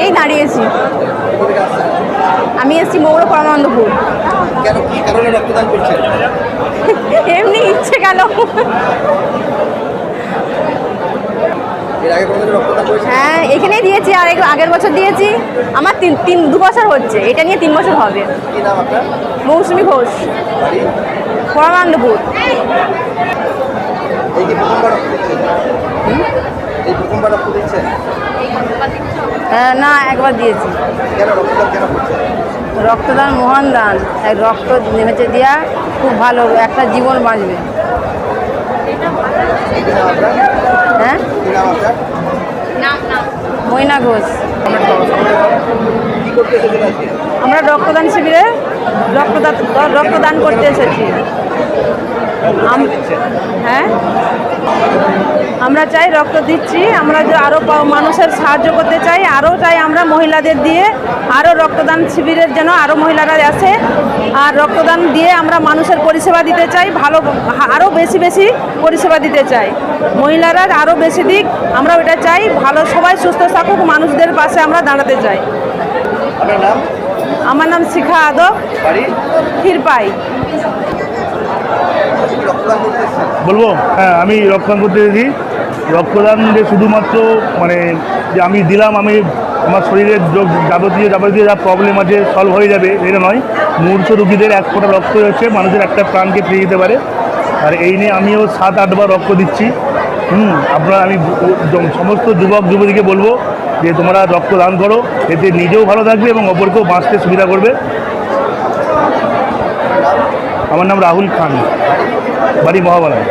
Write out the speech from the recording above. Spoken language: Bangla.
এই দাঁড়িয়েছি। আমি এসেছি মৌর পরমানন্দপুর। এমনি ইচ্ছে গেল। হ্যাঁ, এখানেই দিয়েছি, আর আগের বছর দিয়েছি। আমার 2 বছর হচ্ছে, এটা নিয়ে 3 বছর হবে। মৌসুমী ঘোষ, পরমানন্দপুর। না, একবার দিয়েছি। রক্তদান মহান দান, রক্ত হচ্ছে দেওয়া খুব ভালো, একটা জীবন বাঁচবে। হ্যাঁ, ময়না ঘোষ। আমরা রক্তদান শিবিরে রক্তদান করতে এসেছি। হ্যাঁ, আমরা চাই রক্ত দিচ্ছি, আমরা যে আরও মানুষের সাহায্য করতে চাই, আরও চাই আমরা মহিলাদের দিয়ে আরও রক্তদান শিবিরের যেন আরও মহিলারা আসে, আর রক্তদান দিয়ে আমরা মানুষের পরিষেবা দিতে চাই, ভালো আরও বেশি বেশি পরিষেবা দিতে চাই। মহিলারা আরও বেশি দিক, আমরা ওটা চাই, ভালো সবাই সুস্থ থাকুক, মানুষদের পাশে আমরা দাঁড়াতে চাই। আমার নাম শিখা আদব, ক্ষীরপাই। বলবো, হ্যাঁ, আমি রক্তদান করতে এসেছি। রক্তদান যে শুধুমাত্র মানে যে আমি দিলাম, আমার শরীরের যাবতীয় যা প্রবলেম আছে সলভ হয়ে যাবে এটা নয়। মূর্ছ রোগীদের 1 ফোঁটা রক্ত হচ্ছে মানুষের একটা প্রাণকে ফিরিয়ে দিতে পারে। আর এই নিয়ে আমিও 7-8 বার রক্ত দিচ্ছি। আপনারা, আমি সমস্ত যুবক যুবতীকে বলবো যে তোমরা রক্তদান করো, এতে নিজেও ভালো থাকবে এবং অপরকেও বাঁচতে সুবিধা করবে। আমার নাম রাহুল খান, বাড়ি মহাবাড়ায়।